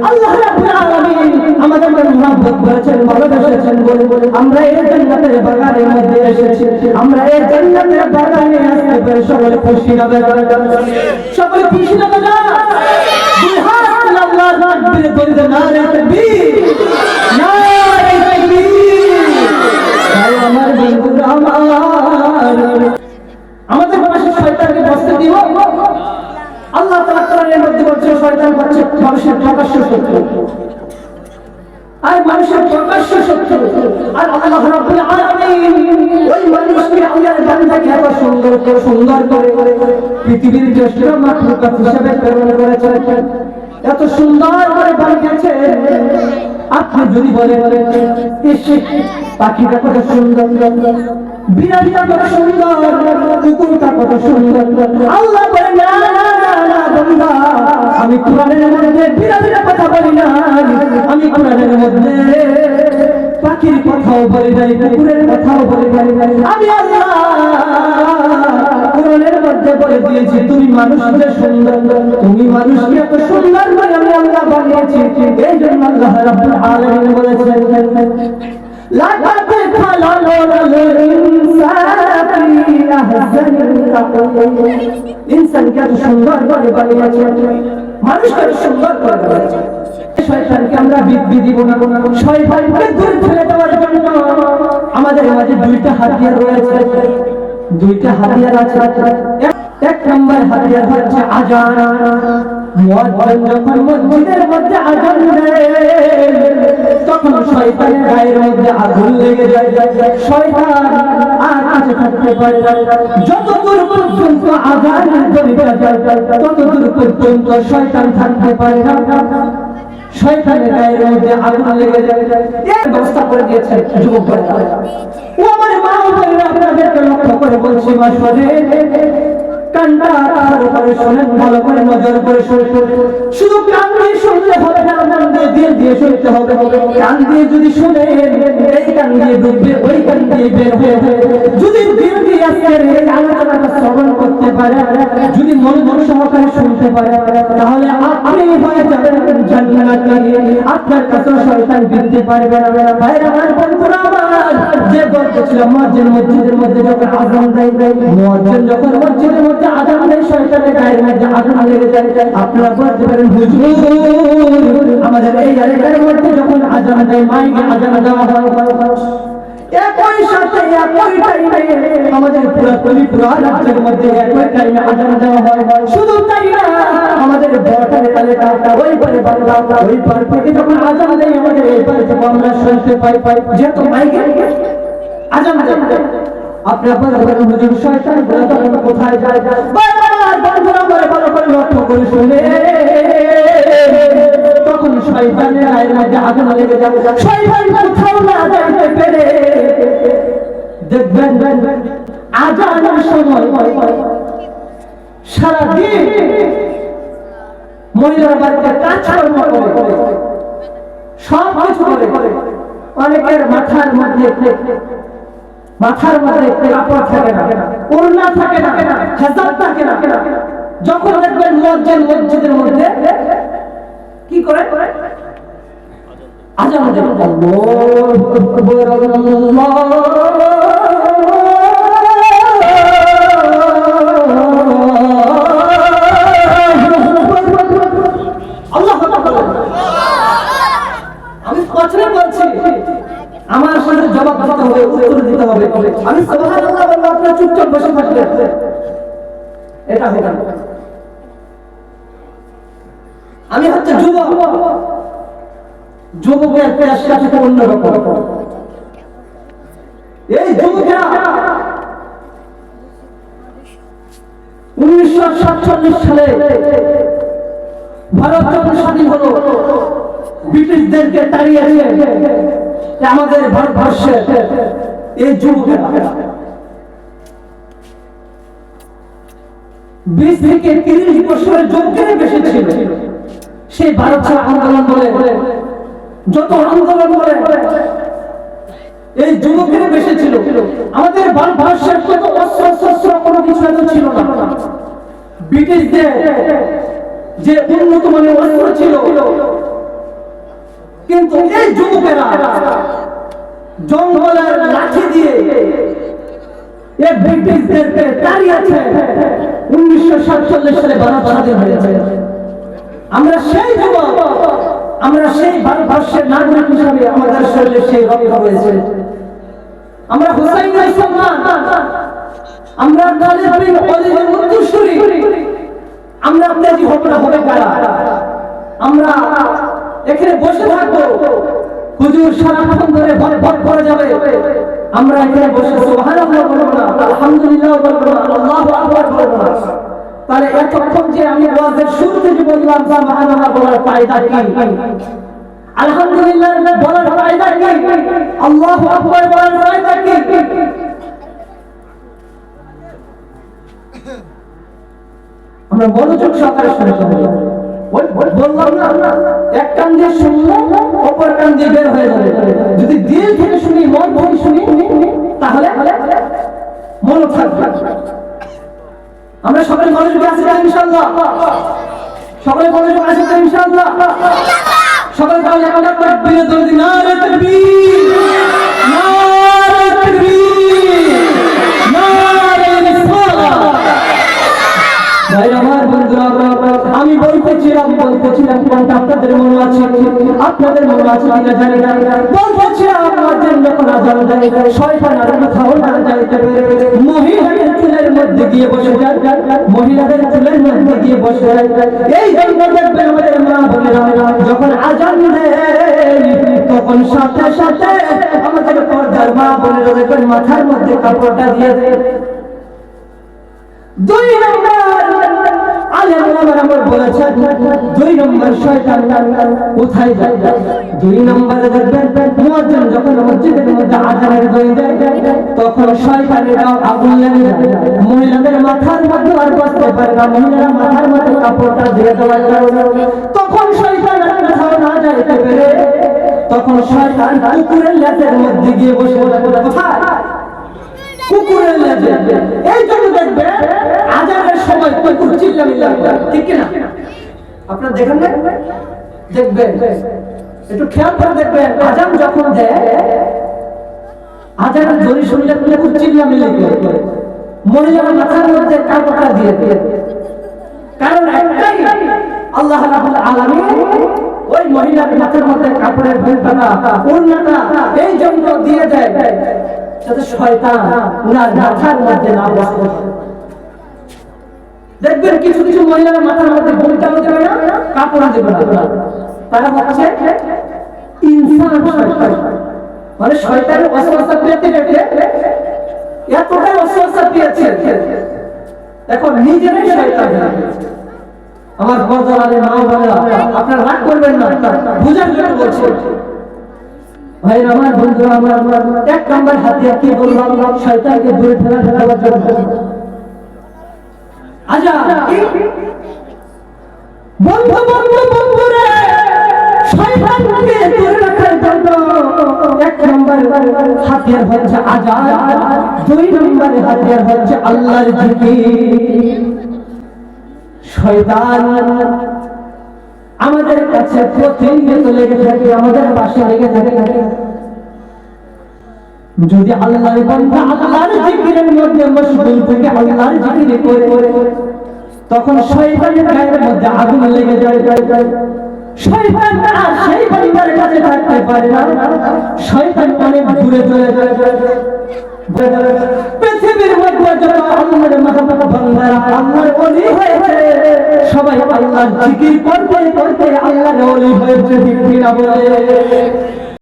আল্লাহ রাব্বুল আলামিন আমাদেরকে মহব্বত করেছেন, ভালোবেসেছেন বলে আমরা এই জান্নাতের বাগানের মধ্যে এসেছি। আমরা এই জান্নাতের বাগানে আসতে পেরে সকলে খুশি হবে, সকলে খুশি হবে না? দুই হাত তুলে আল্লাহর তাকবীর বলতে নারে তাকবীর, নারে তাকবীর। তাই আমার বন্ধুরা আমাদের পাশে শয়তানকে বসতে দিও। আল্লাহ তাআলা কোরআনের মধ্যে বলছে শয়তান হচ্ছে মানুষের প্রকাশ্য শত্রু, আর মানুষের প্রকাশ্য শত্রু। আর আল্লাহ রাব্বুল আলামিন ওই মানুষকে আল্লাহর বান্দাকে এত সুন্দর করে পৃথিবীর শ্রেষ্ঠ মাখলুকাত হিসেবে প্রেরণ করেছেন, এত সুন্দর করে বানিয়েছেন। আপনি যদি বলেন পাখিটা কত সুন্দর, বিড়ালটা কত সুন্দর, কুকুরটা কত সুন্দর, আল্লাহ বলেন না বান্দা, আমি কোরআনের মধ্যে বিড়ালের কথা বলি না, আমি কোরআনের মধ্যে পাখির কথাও বলি নাই, কুকুরের কথাও বলি নাই। আমি আল্লাহ কোরআনের মধ্যে বলে দিয়েছি তুমি মানুষকে সুন্দর, তুমি মানুষকে এত সুন্দর করে আমি আল্লাহ বানিয়েছি। এই জন্য আল্লাহ রাব্বুল আলামিন বলেছেন লাকাদ খালাকনাল ইনসানা ফি আহসানি তাকওয়িম। ইনসানকে এত সুন্দর করে বানিয়েছেন, মানুষকে সুন্দর করে বানিয়েছেন। শয়তানকে আমরা বিদ্যি দিব না, শয়তানকে দূরে ঠেলে দেওয়ার জন্য আমাদের মাঝে দুইটা হাতিয়ার রয়েছে, দুইটা হাতিয়ার আছে। এক নম্বর হাতিয়ার হচ্ছে আযান। মুয়াজ্জিন যখন মসজিদের মধ্যে আযান দেয় তখন শয়তানের গায়ের মধ্যে আগুন লেগে যায়, শয়তান আর কাছে থাকতে পারে না। যতদূর পর্যন্ত আযান ধ্বনিটা যায় ততদূর পর্যন্ত শয়তান থাকতে পারে না, শয়তানের গায়ের মধ্যে আগুন লেগে যায়। এর ব্যবস্থা করে দিয়েছে যুবক ভাইরা। ও আমার মা বোনেরা, আপনাদেরকে লক্ষ্য করে বলছি, মা শোনেন, কানটা ভালো করে শোনেন, ভালো করে নজর করে শোনেন। শুধু কান দিয়ে শুনলে হবে না, মন দিয়ে দিয়ে শুনতে হবে। কান দিয়ে যদি শুনেন এই কান দিয়ে ঢুকবে, ওই কান দিয়ে বের হবে। যদি দিল দিয়ে আজকের এই আলোচনাটা শ্রবণ করতে পারে, যদি মন সহকারে শুনতে পারে, তাহলে আপনি হয়ে যাবেন জান্নাতি। আপনার কাছে শয়তান বিরতে পারবে না। ভাইরা আমার, বন্ধুরা আমার, যে বলতেছিলাম মুয়াজ্জিন মসজিদের মধ্যে যখন আযান দেয়, মুয়াজ্জিন যখন মসজিদের মধ্যে আযান দেয় শয়তানের গায়ের মধ্যে আগুন লেগে যায়। আপনারা বলতে পারেন হুজুর আমাদের এই এলাকার মধ্যে যখন আযান দেয়, মাইকে আযান দেওয়া হয়, একই সাথে একই টাইমে আমাদের পুরো রাজ্যের মধ্যে একই টাইমে আযান দেওয়া হয়। শুধু তাই না, আমাদের বর্তমানে এলাকাটা ওই পারে বাংলা, ওই পার থেকে যখন আযান দেয় আমাদের এই পারে থেকে আমরা শুনতে পাই, যেহেতু মাইকে আযান দেয়। আপনারা বলবেন হুজুর শয়তান বলে কোথায় যায়? বারবার বন্ধুরা আমার ভালো করে লক্ষ্য করে শুনে, তখন শয়তানের গায়ের মধ্যে আগুন লেগে যাবে। শয়তান কোথাও না যাইতে পেরে দেখবেন আযানের সময় সারাদিন মহিলার বাড়িতে কাজকর্ম করে, সব কিছু করে। অনেকের মাথার মধ্যে কাপড় থাকে না, ওড়না থাকে না, হেজাব থাকে না। যখন দেখবেন মসজিদের মধ্যে কি করে আযান দেয়, আল্লাহু আকবার, আল্লাহু আকবার। আমি কথা বলছি, আমার সাথে জবাব দিতে হবে, উত্তর দিতে হবে। আমি সুবহানাল্লাহ বলবো, আপনারা চুপচাপ বসে থাকবেন, এটা হবে না। আমি হচ্ছে যুবক, যুবকের পেশা থেকে অন্যরকম। এই যুবকেরা 1947 সালে ভারত যখন স্বাধীন হলো, ব্রিটিশদেরকে তাড়িয়েছে আমাদের ভারতবর্ষে এই যুবকেরা 20 থেকে 30 বছরের যুবকেরা বেশি ছিল। সেই ভারত ছাড় আন্দোলন বলে যত আন্দোলন বলে এই যুবকেরা বেশি ছিল। আমাদের ভারতবর্ষের কোনো অস্ত্র কোনো কিছু এত ছিল না। ব্রিটিশদের যে উন্নত মানের অস্ত্র ছিল কিন্তু এই যুবকেরা জঙ্গলের লাঠি দিয়ে এই ব্রিটিশদেরকে তাড়িয়েছে। 1947 সালে ভারত স্বাধীন হয়েছে। আমরা সেই যুবক, আমরা সেই ভারতবর্ষের নাগরিক হিসাবে আমাদের শরীরে সেই রক্ত রয়েছে। আমরা হুসাইনের সন্তান, আমরা খালিদ বিন ওয়ালিদের উত্তরসূরি। আমরা আপনাজি হবে কারা? আমরা এখানে বসে থাকবো, হুজুর সারাক্ষণ ধরে বক করে যাবে, আমরা এখানে বসে সুবহানাল্লাহ বলবো না, আলহামদুলিল্লাহ বলবো না, আল্লাহু আকবার বলবো না। তাহলে এতক্ষণ যে আমি ওয়াজের শুরুতে যে বললাম সুবহানাল্লাহ বলার ফায়দা কি, আলহামদুলিল্লাহ বলার ফায়দা কি, আল্লাহু আকবার বলার ফায়দা কি? আমরা মনোযোগ সহকারে শুনে যাবো। বললাম না, এক কান দিয়ে শুনলে অপর কান দিয়ে বের হয়ে যাবে। যদি দিল থেকে শুনি, মন থেকে শুনি, তাহলে মনে থাকবে। আমরা সবাই মনোযোগ আছে ইনশাআল্লাহ, সবাই মনোযোগ আছে ইনশাআল্লাহ। সবাই তাহলে একটা তাকবীর দিয়ে দিন, নারে তাকবীর, নারে তাকবীর, নারে রিসালাত। ভাই আমার বন্ধুরা, আমি বলতেছিলাম কোনটা আপনাদের মনে আছে, আপনাদের মনে আছে কিনা জানি না। বলতেছিলাম আমাদের যখন আযান দেয়, শয়তান আর কোথাও না যাইতে পারে, মহিলাদের চুলের মধ্যে গিয়ে বসে যায়, মহিলাদের চুলের মধ্যে গিয়ে বসে যায়। এই জন্য দেখবেন আমাদের মা বোনেরা যখন আযান দেয়, তখন সাথে সাথে আমাদের পর্দার মা বোনেরা দেখবেন মাথার মধ্যে কাপড়টা দিয়ে দেয়। 2 নম্বর আলেম ওলামারা বলেছেন, 2 নম্বর শয়তান কোথায় যায়? 2 নম্বরে দেখবেন মুয়াজ্জিন যখন মসজিদের মধ্যে আযানের ধ্বনি দেয়, তখন শয়তানের আগুন লেগে যায়। মহিলাদের মাথার মধ্যে আর বসতে পারে না, মহিলারা মাথার মধ্যে কাপড়টা দিয়ে দেওয়ার কারণে তখন শয়তান আর কোথাও না যাইতে পারে, তখন শয়তান কুকুরের লেজের মধ্যে গিয়ে বসে কোথায়? কুকুরের লেজে। এই জন্য দেখবে আযানের সময় কুকুর চিল্লামিল্লা করে, ঠিক কি না? আপনারা দেখেন না? দেখবেন, একটু খেয়াল করে দেখবেন, আযান যখন দেয়, আযানের ধ্বনি শুনলে কুকুর চিল্লামিল্লা করে, মহিলারা মাথার মধ্যে কাপড়টা দিয়ে দেয়। কারণ একটাই, আল্লাহ রাব্বুল আলামিন ওই মহিলার মাথার মধ্যে কাপড়ের ভেলপাটা, ওড়নাটা এই জন্য দিয়ে দেয় যাতে শয়তান উনার মাথার মধ্যে না বসে। দেখবেন কিছু কিছু মহিলারা মাথার মধ্যে ঘোমটাও দেবে না, কাপড় দেবে না, তারা হচ্ছে ইনসান শয়তান। মানে শয়তানের ওয়াসওয়াসা পেতে পেতে এতটাই ওয়াসওয়াসা পেয়েছে, এখন নিজেরাই শয়তান। আমার বড়দের মা বোনেরা, আপনারা রাগ করবেন না, বুঝার জন্য বলছি। ভাই আমার বন্ধুরা, আমরা 1 নম্বর হাতিয়ার কি বললাম? শয়তানকে দূরে ফেলার জন্য। আচ্ছা বন্ধুরে, শয়তানকে দূরে রাখার জন্য 1 নম্বর হাতিয়ার হচ্ছে আযান, 2 নম্বর হাতিয়ার হচ্ছে আল্লাহর জিকির। শয়তান আমাদের কাছে প্রতিনিয়ত লেগে থাকে, আমাদের পাশে লেগে থাকে। যদি আল্লাহর বান্দা আল্লাহর জিকিরের মধ্যে মশগুল থেকে আল্লাহর জিকির করে, তখন শয়তানের গায়ের মধ্যে আগুন লেগে যায়। শয়তান আর সেই বান্দার কাছে থাকতে পারে না, শয়তান অনেক দূরে চলে যায়। পৃথিবীর মধ্যে যত আল্লাহর বান্দারা আল্লাহর ওলি হয়েছে, সবাই আল্লাহর জিকির করতে করতে আল্লাহর ওলি হয়েছে, ঠিক কিনা বলে?